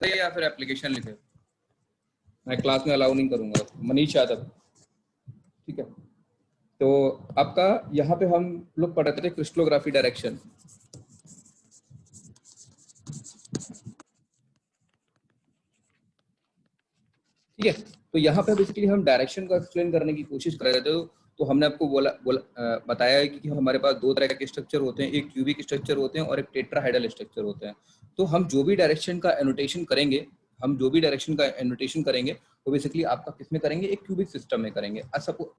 या फिर एप्लीकेशन लिखे, मैं क्लास में अलाउ नहीं करूंगा। मनीष यादव, ठीक है। तो आपका यहाँ पे हम लोग पढ़ते थे क्रिस्टलोग्राफी डायरेक्शन, ठीक है। तो यहाँ पे बेसिकली हम डायरेक्शन को एक्सप्लेन करने की कोशिश कर रहे थे। तो हमने आपको बताया है कि हमारे पास दो तरह के स्ट्रक्चर होते हैं, एक क्यूबिक स्ट्रक्चर होते हैं और एक टेट्राहाइडल स्ट्रक्चर होते हैं। तो हम जो भी डायरेक्शन का एनोटेशन करेंगे वो बेसिकली आपका किसमें करेंगे, एक क्यूबिक सिस्टम में करेंगे।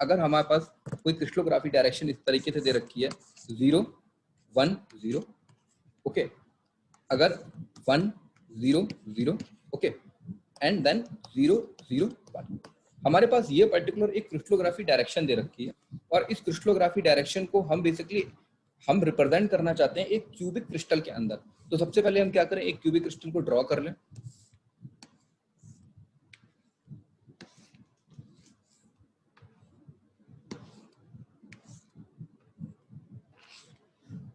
अगर हमारे पास कोई क्रिस्टलोग्राफी डायरेक्शन इस तरीके से दे रखी है 0 1 0, ओके, अगर 1 0 0, ओके, एंड देन 0 0 1, हमारे पास ये पर्टिकुलर एक क्रिस्टलोग्राफी डायरेक्शन दे रखी है। और इस क्रिस्टलोग्राफी डायरेक्शन को हम बेसिकली हम रिप्रेजेंट करना चाहते हैं एक क्यूबिक क्रिस्टल के अंदर। तो सबसे पहले हम क्या करें, एक क्यूबिक क्रिस्टल को ड्रॉ कर लें।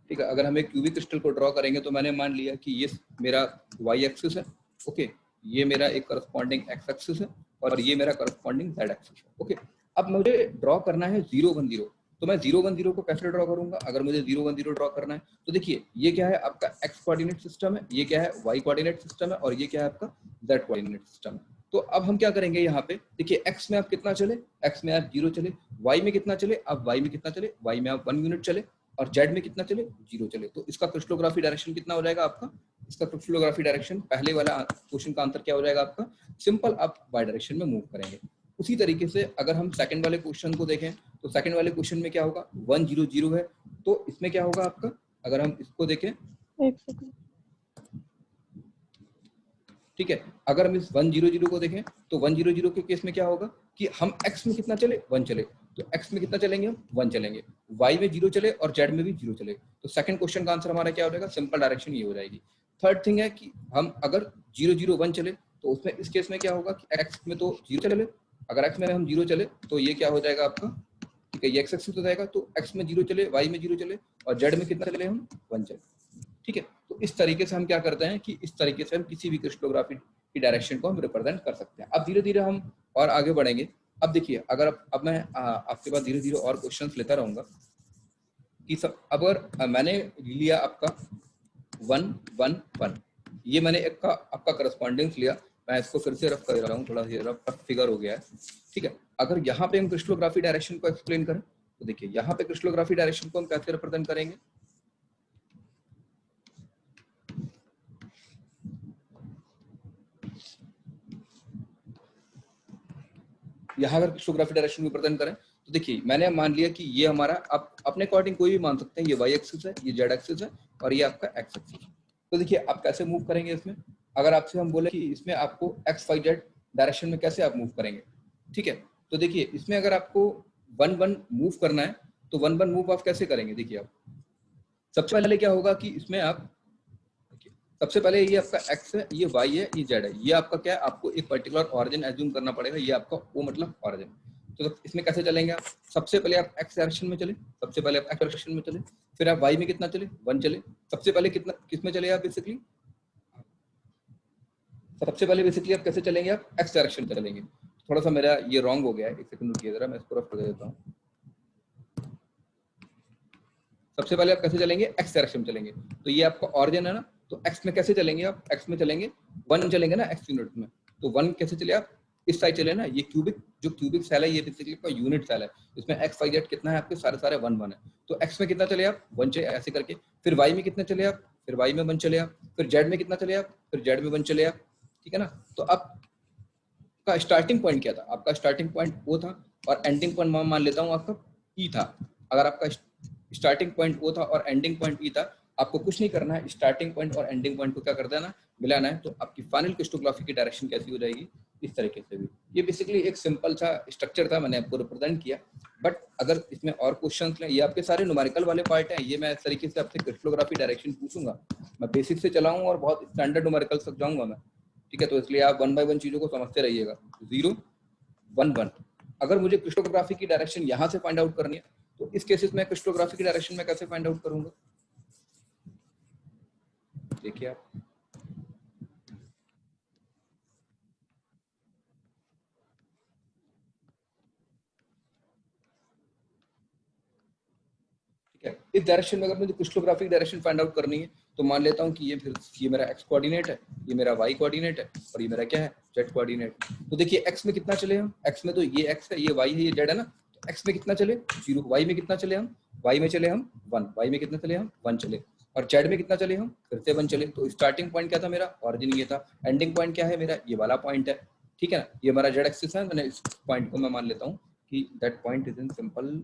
ठीक है, अगर हम एक क्यूबिक क्रिस्टल को ड्रॉ करेंगे तो मैंने मान लिया कि ये मेरा वाई एक्सिस है, ओके, ये मेरा एक करस्पॉन्डिंग एक्स एक्सिस है और ये मेरा करस्पॉन्डिंग जेड एक्सिस है, ओके। अब मुझे ड्रॉ करना है 0 1 0, तो मैं 0 1 0 को कैसे ड्रॉ करूंगा? अगर मुझे 0 1 0 ड्रॉ करना है तो देखिए ये क्या है, आपका एक्स कोऑर्डिनेट सिस्टम है, ये क्या है, वाई कोऑर्डिनेट सिस्टम है, और ये क्या है, आपका जेड कोऑर्डिनेट सिस्टम है। तो अब हम क्या करेंगे, यहाँ पे देखिए एक्स में आप कितना चले, एक्स में आप 0 चले, वाई में कितना चले, आप वाई में कितना चले, वाई में आप 1 यूनिट चले, और जेड में कितना चले, 0 चले। तो इसका क्रिस्टलोग्राफी डायरेक्शन कितना हो जाएगा आपका? इसका क्रिस्टलोग्राफी डायरेक्शन, पहले वाला क्वेश्चन का आंसर क्या हो जाएगा आपका? सिंपल, आप वाई डायरेक्शन में मूव करेंगे। उसी तरीके से अगर हम सेकंड वाले क्वेश्चन को देखें तो सेकंड वाले क्वेश्चन में क्या होगा, 1 0 0 है, तो इसमें क्या होगा आपका? अगर हम इसको देखें, ठीक है, अगर हम इस 1 0 0 को देखें तो 1 0 0 के केस में क्या होगा कि हम x में कितना चले, 1 चले, तो x में कितना चलेंगे हम, 1 चलेंगे, y में 0 चले और z में भी 0 चले। तो सेकंड क्वेश्चन का आंसर हमारा क्या हो जाएगा? सिंपल डायरेक्शन ये हो जाएगी। थर्ड थिंग है कि हम अगर 0 0 1 चले तो उसमें इस केस में क्या होगा कि x में तो 0 चले, अगर x में हम 0 चले तो ये क्या हो जाएगा आपका, ठीक है, ये x एक्सिस हो जाएगा। तो x में 0 चले, y में 0 चले और z में कितना चले हम, 1 चले, ठीक है। तो इस तरीके से हम क्या करते हैं कि इस तरीके से हम किसी भी क्रिस्टलोग्राफी की डायरेक्शन को हम रिप्रेजेंट कर सकते हैं। अब धीरे धीरे हम और आगे बढ़ेंगे। अब देखिए, अगर अब मैं आपके पास धीरे धीरे और क्वेश्चंस लेता रहूंगा कि सब, अगर मैंने लिया आपका 1 1 1, ये मैंने एक का आपका करस्पॉन्डिंग्स लिया, मैं इसको फिर से रफ कर रहा हूँ, थोड़ा रफ फिगर हो गया है, ठीक है। अगर यहाँ पे हम क्रिस्टलोग्राफी डायरेक्शन को एक्सप्लेन करें तो देखिए यहाँ पे क्रिस्टलोग्राफी डायरेक्शन को हम कैसे रिप्रेजेंट करेंगे, यहाँ अगर क्रिस्टलोग्राफी डायरेक्शन को रिप्रेजेंट करें तो देखिए मैंने मान लिया कि ये हमारा, आप अपने अकॉर्डिंग कोई भी मान सकते हैं, ये वाई एक्सिस है, ये जेड एक्सिस है और ये आपका एक्स एक्सिस है। तो देखिए आप कैसे मूव करेंगे इसमें, अगर आपसे हम बोले कि इसमें आपको एक्स वाई जेड डायरेक्शन में कैसे आप मूव करेंगे, ठीक है। तो देखिए इसमें अगर आपको 1 1 मूव करना है तो 1 1 मूव आप कैसे करेंगे, देखिए आप सबसे पहले क्या होगा कि इसमें आप, सबसे पहले ये आपका x है, ये y है, ये z है, ये आपका क्या है, आपको एक पर्टिकुलर ऑरिजिन एज्यूम करना पड़ेगा, ये आपका o मतलब ऑरिजिन। तो इसमें कैसे चलेंगे आप, सबसे पहले आप x डायरेक्शन में चले, सबसे पहले आप x डायरेक्शन में चले, फिर आप y में कितना चले, 1 चले, सबसे पहले कितना किस में चले आप बेसिकली, सबसे पहले बेसिकली आप कैसे चलेंगे, आप x डायरेक्शन चलेंगे। थोड़ा सा मेरा ये रॉन्ग हो गया है, एक सेकंड रुकिए जरा, मैं इसको रफ कर देता हूँ। सबसे पहले आप कैसे चलेंगे, x डायरेक्शन में चलेंगे, तो ये आपका ऑरिजिन है ना, तो x में कैसे चलेंगे आप, x में चलेंगे 1 चलेंगे ना x यूनिट में, तो 1 कैसे चले आप, इस साइड चले ना, ये क्यूबिक जो क्यूबिक सेल है ये बेसिकली आपका यूनिट सेल है, इसमें x y z कितना है आपके, सारे सारे 1 1 है। तो x में कितना चले आप, 1 चले, ऐसे करके, फिर y में कितने चले आप, फिर y में 1 चले आप, फिर z में कितना चले आप, फिर z में 1 चले आप, ठीक है ना। तो अब का स्टार्टिंग पॉइंट क्या था, आपका स्टार्टिंग पॉइंट O था और एंडिंग पॉइंट मान लेता हूँ आपका E था। अगर आपका स्टार्टिंग पॉइंट O था और एंडिंग पॉइंट E था, आपको कुछ नहीं करना है, स्टार्टिंग पॉइंट और एंडिंग पॉइंट को क्या कर देना, मिलाना है, तो आपकी फाइनल क्रिस्टोग्राफी की डायरेक्शन कैसी हो जाएगी, इस तरीके से भी। ये बेसिकली एक सिंपल सा स्ट्रक्चर था, मैंने आपको रिप्रेजेंट किया। बट अगर इसमें और क्वेश्चंस लें, ये आपके सारे न्यूमेरिकल वाले पार्ट हैं, ये मैं इस तरीके से आपसे क्रिस्टोग्राफी डायरेक्शन पूछूंगा, मैं बेसिक से चलाऊंगा और बहुत स्टैंडर्ड न्यूमेरिकल तक जाऊंगा मैं, ठीक है। तो इसलिए आप 1 बाय 1 चीजों को समझते रहिएगा। 0 1 1, अगर मुझे क्रिस्टोग्राफी की डायरेक्शन यहाँ से फाइंड आउट करनी है तो इस केसेस में क्रिस्टोग्राफी की डायरेक्शन में कैसे फाइंड आउट करूंगा, देखिए आप इस डायरेक्शन में अगर मुझे क्रिस्टलोग्राफिक डायरेक्शन फाइंड आउट करनी है तो मान लेता हूँ कि ये मेरा एक्स कोऑर्डिनेट है, ये मेरा वाई कोऑर्डिनेट है और ये मेरा क्या है जेड कोऑर्डिनेट। तो देखिए एक्स में कितना चले हम, एक्स में तो ये एक्स है, ये वाई है, ये जेड है ना, तो एक्स में कितना चले 0, वाई में कितना चले हम, वाई में चले हम 1, वाई में कितना चले हम 1 चले, और जेड में कितना चले हम फिर से 1 चले। तो स्टार्टिंग पॉइंट क्या था मेरा, ऑरिजिन ये था, एंडिंग पॉइंट क्या है मेरा, ये वाला पॉइंट है, ठीक है ना। ये हमारा जेड एक्सिस है, मैंने इस पॉइंट को मैं मान लेता हूँ कि that point is in simple,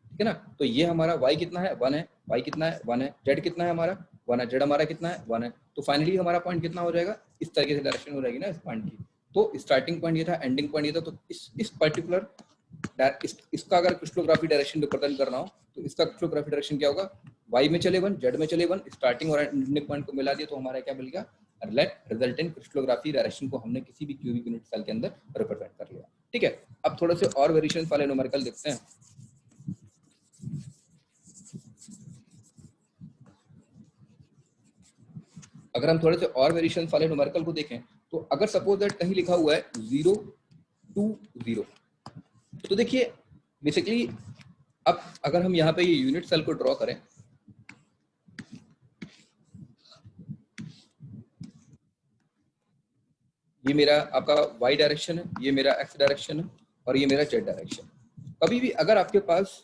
ठीक है ना। तो ये हमारा y कितना है 1 है, y कितना है 1 है, z कितना है हमारा 1 है, z हमारा कितना है 1 है। तो फाइनली हमारा पॉइंट कितना हो जाएगा, इस तरीके से डायरेक्शन हो जाएगी ना इस पॉइंट की। तो स्टार्टिंग पॉइंट ये था, एंडिंग पॉइंट ये था। तो इस पर्टिकुलर इसका अगर क्रिस्टलोग्राफी डायरेक्शन रिप्रेजेंट करना हो तो इसका क्रिस्टलोग्राफी डायरेक्शन क्या होगा, y में चले 1, z में चले 1, स्टार्टिंग और एंडिंग पॉइंट को मिला दिया तो हमारा क्या मिल गया, रिजल्टेंट क्रिस्टलोग्राफी डायरेक्शन को हमने किसी भी क्यूबिक यूनिट सेल के अंदर रिप्रेजेंट कर लिया, ठीक है। अब थोड़े से और वेरिएशन वाले न्यूमेरिकल देखते हैं। अगर हम थोड़े से और वेरिएशन वाले न्यूमेरिकल को देखें तो अगर सपोज दैट कहीं लिखा हुआ है 0 2 0, तो देखिए बेसिकली अब अगर हम यहाँ पे ये यूनिट सेल को ड्रॉ करें, ये मेरा आपका y डायरेक्शन है, ये मेरा x डायरेक्शन है और ये मेरा z डायरेक्शन। कभी भी अगर आपके पास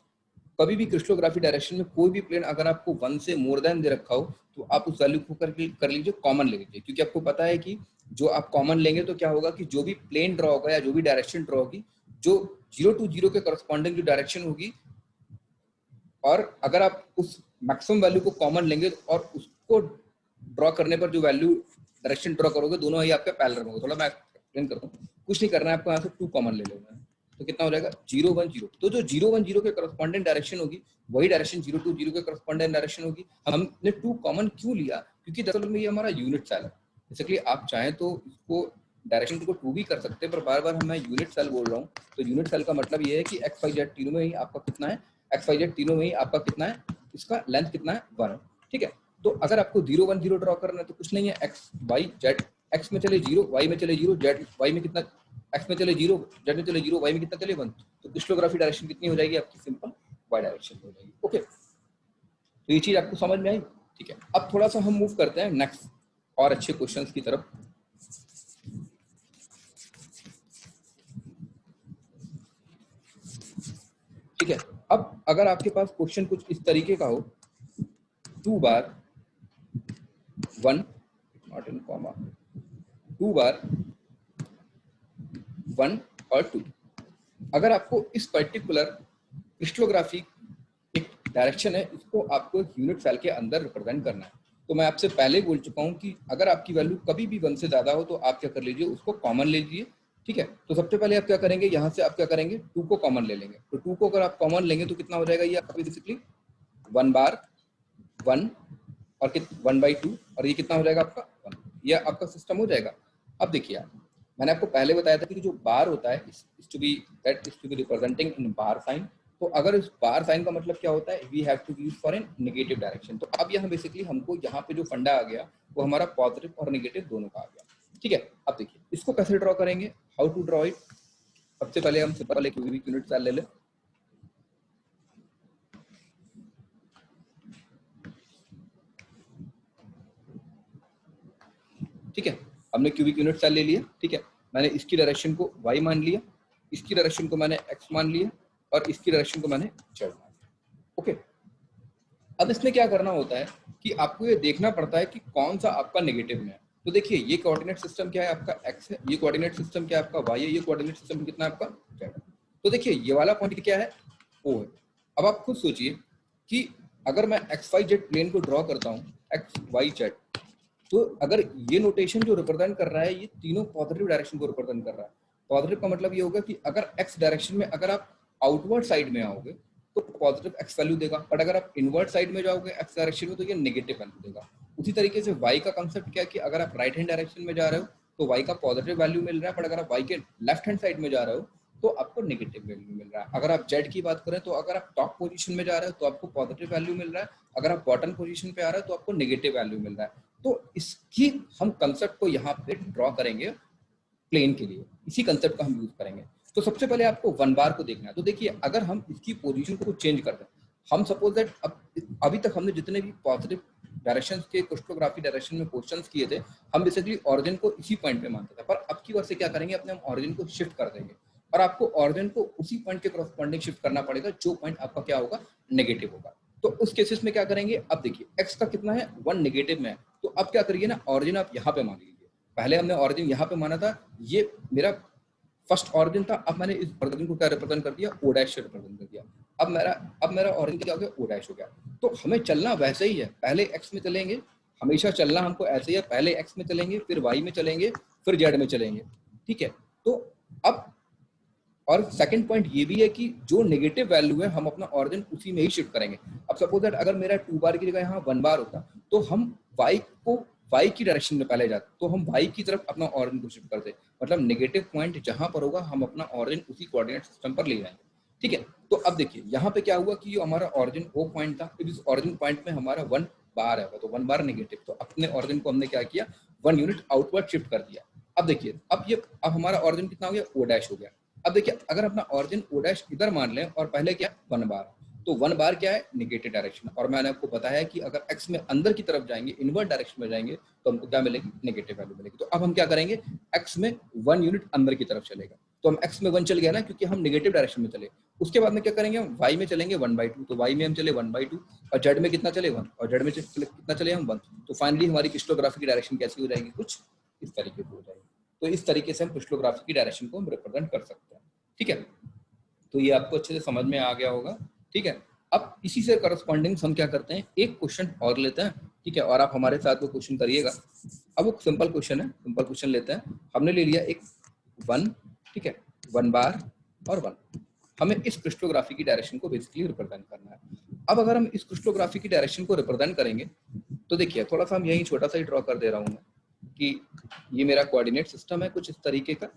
कभी भी क्रिस्टलोग्राफी डायरेक्शन में कोई भी प्लेन अगर आपको 1 से मोर देन दे रखा हो तो आप उस वैल्यू को कर लीजिए कॉमन ले लीजिए, क्योंकि आपको पता है कि जो आप कॉमन लेंगे तो क्या होगा कि जो भी प्लेन ड्रॉ होगा या जो भी डायरेक्शन ड्रॉ होगी, जो 0 to 0 के करस्पॉन्डिंग जो डायरेक्शन होगी, और अगर आप उस मैक्सिमम वैल्यू को कॉमन लेंगे और उसको ड्रॉ करने पर जो वैल्यू डायरेक्शन ड्रॉ करोगे दोनों ही आपके पैरेलल होंगे। थोड़ा मैं एक्सप्लेन करता हूँ, कुछ नहीं करना है आपको, यहाँ से 2 कॉमन ले लेना है तो कितना हो जाएगा 0 1 0। तो जो 0 1 0 के करस्पॉन्डेंट डायरेक्शन होगी वही डायरेक्शन 0 2 0 के करस्पॉन्डेंट डायरेक्शन होगी। हमने 2 कॉमन क्यों लिया, क्योंकि दरअसल में ये हमारा यूनिट सेल है। बेसिकली आप चाहें तो इसको डायरेक्शन को 2 भी कर सकते हैं, पर बार बार मैं यूनिट सेल बोल रहा हूँ। तो यूनिट सेल का मतलब ये है कि एक्स वाई जेड तीनों में ही आपका कितना है, एक्स वाई जेड तीनों में ही आपका कितना है, इसका लेंथ कितना है 1 है, ठीक है। तो अगर आपको 0 1 0 ड्रॉ करना है तो कुछ नहीं है, एक्स वाई जेड, एक्स में चले 0, वाई में चले 0, जेड वाई में कितना, एक्स में चले 0, जेड में चले 0, वाई में कितना चले 1। तो क्रिस्टलोग्राफी डायरेक्शन कितनी हो जाएगी आपकी, सिंपल वाई डायरेक्शन हो जाएगी। ओके, तो ये चीज आपको समझ में आई, ठीक है। अब थोड़ा सा हम मूव करते हैं नेक्स्ट और अच्छे क्वेश्चंस की तरफ। ठीक है, अब अगर आपके पास क्वेश्चन कुछ इस तरीके का हो, 2 बार 1 नॉट इन कॉमा 2 बार 1 और 2, अगर आपको इस पर्टिकुलर क्रिस्टलोग्राफी एक डायरेक्शन है, इसको आपको एक यूनिट सेल के अंदर रिप्रेजेंट करना है, तो मैं आपसे पहले ही बोल चुका हूं कि अगर आपकी वैल्यू कभी भी 1 से ज्यादा हो तो आप क्या कर लीजिए, उसको कॉमन ले लीजिए, ठीक है। तो सबसे पहले आप क्या करेंगे, यहाँ से आप क्या करेंगे 2 को कॉमन ले लेंगे। तो 2 को अगर आप कॉमन लेंगे तो कितना हो जाएगा, ये आपका बेसिकली 1 बार 1 और 1/2, और ये कितना हो जाएगा आपका 1, ये आपका सिस्टम हो जाएगा। अब देखिए आप, मैंने आपको पहले बताया था कि जो बार होता है is to be representing in bar sign. तो अगर इस बार साइन का मतलब क्या होता है, we have to use for an negative direction. तो अब यहाँ बेसिकली हमको यहाँ पे जो फंडा आ गया वो हमारा पॉजिटिव और नेगेटिव दोनों का आ गया, ठीक है। अब देखिए इसको कैसे ड्रॉ करेंगे, हाउ टू ड्रॉ इट। सबसे पहले हम सिंपल एक यूनिट सेल ले लें, ठीक है। हमने क्यूबिक यूनिट सेल ले लिया, ठीक है। मैंने इसकी डायरेक्शन को y मान लिया, इसकी डायरेक्शन को मैंने x मान लिया और इसकी डायरेक्शन को मैंने z मान लिया, ओके। अब इसमें क्या करना होता है कि आपको ये देखना पड़ता है कि कौन सा आपका नेगेटिव में है। तो देखिए ये कोऑर्डिनेट सिस्टम क्या है आपका x है, ये कोऑर्डिनेट सिस्टम क्या है आपका y है, ये कोऑर्डिनेट सिस्टम कितना है आपका z है। तो देखिए ये वाला पॉइंट क्या है, O है। अब आप खुद सोचिए कि अगर मैं XYZ प्लेन को ड्रॉ करता हूँ XYZ, तो अगर ये नोटेशन जो रिप्रेजेंट कर रहा है ये तीनों पॉजिटिव डायरेक्शन को रिप्रेजेंट कर रहा है। पॉजिटिव का मतलब ये होगा कि अगर x डायरेक्शन में अगर आप आउटवर्ड साइड में आओगे तो पॉजिटिव x वैल्यू देगा, बट अगर आप इनवर्ड साइड में जाओगे x डायरेक्शन में तो ये नेगेटिव वैल्यू देगा। उसी तरीके से y का कंसेप्ट क्या है कि अगर आप राइट हैंड डायरेक्शन में जा रहे हो तो y का पॉजिटिव वैल्यू मिल रहा है, बट अगर आप y के लेफ्ट हैंड साइड में जा रहे हो तो आपको नेगेटिव वैल्यू मिल रहा है। अगर आप z की बात करें तो अगर आप टॉप पोजीशन में जा रहे हो तो आपको पॉजिटिव वैल्यू मिल रहा है, अगर आप बॉटम पोजीशन पे आ रहे हो तो आपको नेगेटिव वैल्यू मिल रहा है। तो इसकी हम कंसेप्ट को यहाँ पे ड्रॉ करेंगे प्लेन के लिए, इसी कंसेप्ट का हम यूज करेंगे। तो सबसे पहले आपको 1 बार को देखना है। तो देखिए अगर हम इसकी पोजीशन को चेंज कर दें, हम सपोज दैट अभी तक हमने जितने भी पॉजिटिव डायरेक्शंस के क्रिस्टलोग्राफी डायरेक्शन में क्वेश्चंस किए थे, हम बेसिकली ऑरिजिन को इसी पॉइंट पे मानते थे, पर अब की बार से क्या करेंगे, अपने हम ऑरिजिन को शिफ्ट कर देंगे और आपको ऑरिजिन को उसी पॉइंट के करस्पॉन्डिंग शिफ्ट करना पड़ेगा जो पॉइंट आपका क्या होगा, नेगेटिव होगा। तो उस केसेस में क्या करेंगे, अब देखिए एक्स का कितना है, 1 नेगेटिव में है, तो अब क्या करिए ना, ऑरिजिन आप यहाँ पे मान लीजिए। पहले हमने ऑरिजिन यहाँ पे माना था, ये मेरा फर्स्ट ऑरिजिन था, अब मैंने इस ऑरिजिन को क्या रिप्रेजेंट कर दिया, ओ डैश से रिप्रेजेंट कर दिया। अब मेरा ऑरिजिन क्या हो गया, ओ डैश हो गया। तो हमें चलना वैसे ही है, पहले एक्स में चलेंगे, हमेशा चलना हमको ऐसे ही है, पहले एक्स में चलेंगे, फिर वाई में चलेंगे, फिर जेड में चलेंगे, ठीक है। तो अब और सेकंड पॉइंट ये भी है कि जो नेगेटिव वैल्यू है हम अपना ऑरिजिन उसी में ही शिफ्ट करेंगे। अब सपोज दैट अगर मेरा 2 बार की जगह यहाँ 1 बार होता, तो हम वाई की डायरेक्शन में पहले जाते, तो हम वाई की तरफ अपना ऑरिजिन को शिफ्ट करते, मतलब नेगेटिव पॉइंट जहां पर होगा हम अपना ऑरिजिन उसी कोऑर्डिनेट सिस्टम पर ले जाएंगे, ठीक है। तो अब देखिए यहाँ पे क्या हुआ कि हमारा ऑरिजिन ओ पॉइंट था, इस ऑरिजिन पॉइंट में हमारा 1 बार है, तो 1 बार नेगेटिव, तो अपने ऑरिजिन को हमने क्या किया, 1 यूनिट आउटवर्ड शिफ्ट कर दिया। अब देखिए अब हमारा ऑरिजिन कितना हो गया, ओ डैश हो गया। अब देखिए अगर अपना ऑरिजिन ओ डैश इधर मान लें और पहले क्या 1 बार, तो 1 बार क्या है, नेगेटिव डायरेक्शन, और मैंने आपको बताया कि अगर एक्स में अंदर की तरफ जाएंगे, इनवर्ट डायरेक्शन में जाएंगे, तो हमको क्या मिलेगी, नेगेटिव वैल्यू मिलेगी। तो अब हम क्या करेंगे, एक्स में 1 यूनिट अंदर की तरफ चलेगा, तो हम एक्स में 1 चल गया ना, क्योंकि हम नेगेटिव डायरेक्शन में चले। उसके बाद में क्या करेंगे, हम वाई में चलेंगे 1/2, तो वाई में हम चले 1/2, और जेड में कितना चले 1, और जेड में कितना चले हम 1। तो फाइनली हमारी क्रिस्टलोग्राफी की डायरेक्शन कैसी हो जाएगी, कुछ इस तरीके से हो जाएगी। तो इस तरीके से हम क्रिस्टलोग्राफी की डायरेक्शन को हम रिप्रेजेंट कर सकते हैं, ठीक है। तो ये आपको अच्छे से समझ में आ गया होगा, ठीक है। अब इसी से करस्पॉन्डिंग हम क्या करते हैं, एक क्वेश्चन और लेते हैं, ठीक है, और आप हमारे साथ वो क्वेश्चन करिएगा। अब वो सिंपल क्वेश्चन है, सिंपल क्वेश्चन लेते हैं। हमने ले लिया एक 1, ठीक है, 1 बार और 1, हमें इस क्रिस्टलोग्राफी की डायरेक्शन को बेसिकली रिप्रेजेंट करना है। अब अगर हम इस क्रिस्टलोग्राफी की डायरेक्शन को रिप्रेजेंट करेंगे, तो देखिए थोड़ा सा हम यही छोटा सा ही ड्रॉ कर दे रहा हूँ कि ये मेरा कोऑर्डिनेट सिस्टम है कुछ इस तरीके का।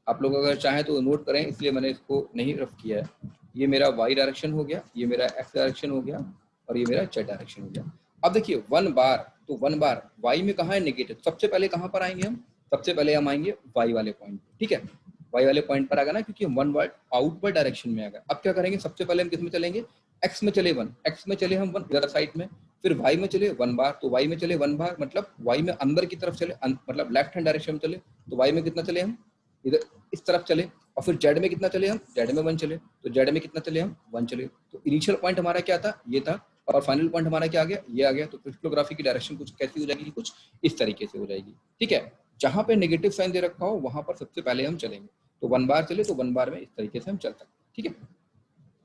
आप लोग अगर चाहें तो नोट करें, इसलिए मैंने इसको नहीं रफ किया है। ये मेरा वाई डायरेक्शन हो गया, ये मेरा एक्स डायरेक्शन हो गया, और ये मेरा जेड डायरेक्शन हो गया। अब देखिए 1 बार, तो 1 बार वाई में कहाँ है, नेगेटिव, सबसे पहले कहाँ पर आएंगे हम, सबसे पहले हम आएंगे वाई वाले पॉइंट, ठीक है, वाई वाले पॉइंट पर आ गया ना, क्योंकि हम 1 बार आउटवर्ड डायरेक्शन में आ गया। अब क्या करेंगे, सबसे पहले हम किस में चलेंगे, एक्स में चले 1, एक्स में चले हम 1 इधर साइड में, फिर वाई में चले 1 बार, तो वाई में चले 1 बार, मतलब वाई में अंदर की तरफ चले, मतलब लेफ्ट हैंड डायरेक्शन में चले, तो वाई में कितना चले हम, इधर इस तरफ चले, और फिर जेड में कितना चले हम, जेड में 1 चले, तो जेड में कितना चले हम, 1 चले। तो इनिशियल पॉइंट हमारा क्या था, ये था, और फाइनल पॉइंट हमारा क्या आ गया, ये आ गया। तो क्रिस्टलोग्राफी की डायरेक्शन कुछ कैसी हो जाएगी, कुछ इस तरीके से हो जाएगी, ठीक है। जहां पे नेगेटिव साइन दे रखा हो वहां पर सबसे पहले हम चलेंगे, तो 1 बार चले तो 1 बार में इस तरीके से हम चल सकते हैं, ठीक है।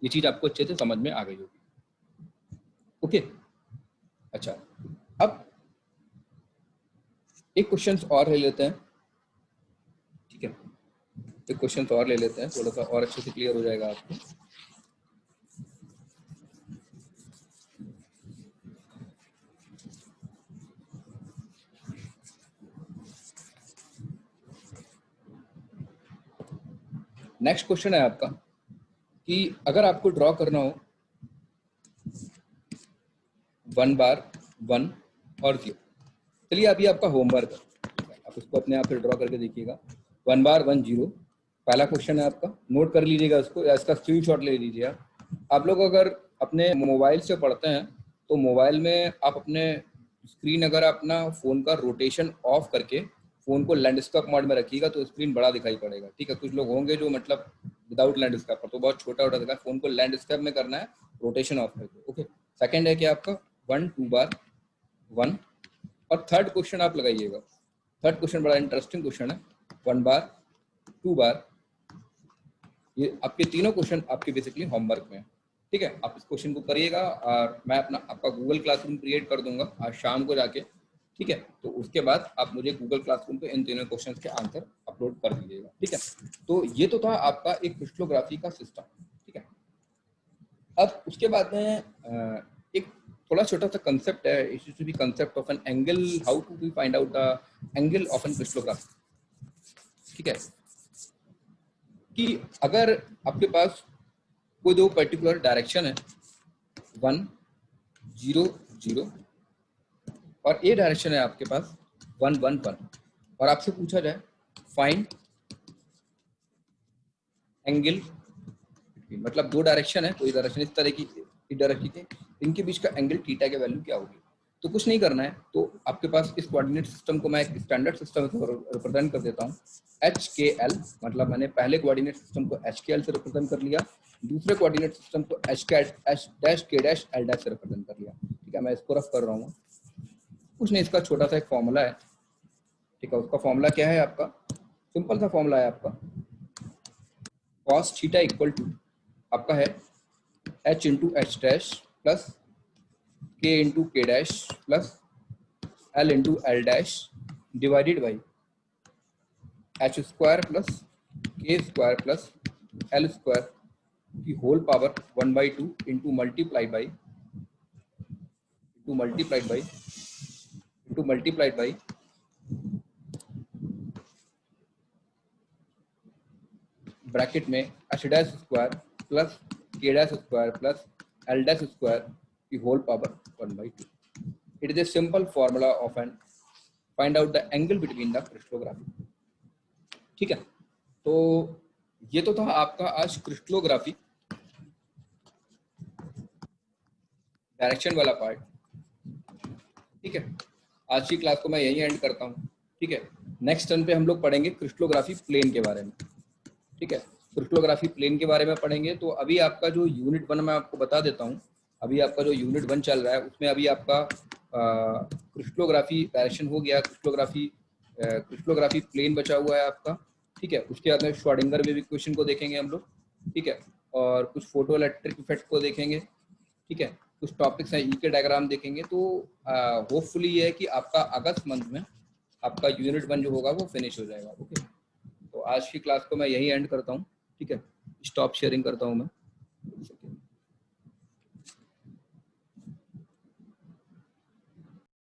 ये चीज आपको अच्छे से समझ में आ गई होगी, ओके। अच्छा, अब एक क्वेश्चन और ले लेते हैं, ठीक है, एक क्वेश्चन और ले लेते हैं, थोड़ा सा और अच्छे से क्लियर हो जाएगा आपको। नेक्स्ट क्वेश्चन है आपका कि अगर आपको ड्रॉ करना हो 1 बार 1 और 0, चलिए अभी आपका होमवर्क है, आप इसको अपने आप से ड्रॉ करके देखिएगा। 1 बार 1 0 पहला क्वेश्चन है आपका, नोट कर लीजिएगा उसको, या इसका स्क्रीनशॉट ले लीजिए। आप लोग अगर अपने मोबाइल से पढ़ते हैं तो मोबाइल में आप अपने स्क्रीन, अगर अपना फ़ोन का रोटेशन ऑफ करके फ़ोन को लैंडस्केप मोड में रखिएगा तो स्क्रीन बड़ा दिखाई पड़ेगा, ठीक है। कुछ लोग होंगे जो मतलब विदाउट लैंडस्केप पर तो बहुत छोटा दिखा है, फ़ोन को लैंडस्केप में करना है, रोटेशन ऑफ करके, ओके। सेकंड है कि आपका 1 2 बार 1, और थर्ड क्वेश्चन आप लगाइएगा। थर्ड क्वेश्चन बड़ा इंटरेस्टिंग क्वेश्चन है, 1 बार 2 बार, ये आपके तीनों क्वेश्चन आपके बेसिकली होमवर्क में है, ठीक है। आप इस क्वेश्चन को करिएगा, और मैं आपका गूगल क्लासरूम क्रिएट कर दूंगा आज शाम को जाके, ठीक है। तो उसके बाद आप मुझे गूगल क्लासरूम पे इन तीनों क्वेश्चन के आंसर अपलोड कर दीजिएगा, ठीक है। तो ये तो था आपका एक क्रिस्टलोग्राफी का सिस्टम, ठीक है। अब उसके बाद में एक थोड़ा छोटा सा कंसेप्ट है, it should be concept of an angle, how to we find out the angle of an crystallography, ठीक है। कि अगर आपके पास कोई दो पर्टिकुलर डायरेक्शन है 1 0 0, और ए डायरेक्शन है आपके पास 1 1 1, और आपसे पूछा जाए फाइंड एंगल बिटवीन, मतलब दो डायरेक्शन है, कोई डायरेक्शन इस तरह की, इस डायरेक्शन के, इनके बीच का एंगल थीटा के वैल्यू क्या होगी। तो कुछ नहीं करना है, तो आपके पास इस कोऑर्डिनेट सिस्टम को मैं एक स्टैंडर्ड सिस्टम से रिप्रेजेंट कर देता हूँ, HKL, मतलब मैंने पहले कोऑर्डिनेट सिस्टम को HKL से रिप्रेजेंट कर लिया, दूसरे कोऑर्डिनेट सिस्टम को H-K-L से रिप्रेजेंट कर लिया। ठीक है, मैं इसको रफ कर रहा हूँ, कुछ नहीं, इसका छोटा सा एक फॉर्मूला है। ठीक है, उसका फॉर्मूला क्या है आपका, सिंपल सा फॉर्मूला है आपका, cos थीटा इक्वल टू आपका है H into H dash plus K into K dash plus L into L dash divided by H square plus K square plus L square की whole power 1/2 into multiplied by bracket में H dash square plus K dash square plus L dash square की whole power 1/2। It is a simple formula of an find out the angle between the crystallography. ठीक है, तो ये तो था आपका आज क्रिस्टलोग्राफी डायरेक्शन वाला पार्ट। ठीक है, आज की क्लास को मैं यहीं एंड करता हूँ। ठीक है, नेक्स्ट टर्न पे हम लोग पढ़ेंगे क्रिस्टलोग्राफी प्लेन के बारे में। ठीक है, क्रिस्टलोग्राफी प्लेन के बारे में पढ़ेंगे। तो अभी आपका जो यूनिट 1 मैं आपको बता देता हूँ, अभी आपका जो यूनिट 1 चल रहा है उसमें अभी आपका क्रिस्टलोग्राफी डायरेक्शन हो गया, क्रिस्टलोग्राफी प्लेन बचा हुआ है आपका। ठीक है, उसके बाद में श्रोडिंगर वेव इक्वेशन को देखेंगे हम लोग। ठीक है, और कुछ फोटो इलेक्ट्रिक इफेक्ट को देखेंगे। ठीक है, कुछ टॉपिक्स हैं, ई के डायग्राम देखेंगे। तो होपफुली ये है कि आपका अगस्त मंथ में आपका यूनिट 1 जो होगा वो फिनिश हो जाएगा। ओके, तो आज की क्लास को मैं यही एंड करता हूँ। ठीक है, स्टॉप शेयरिंग करता हूँ मैं।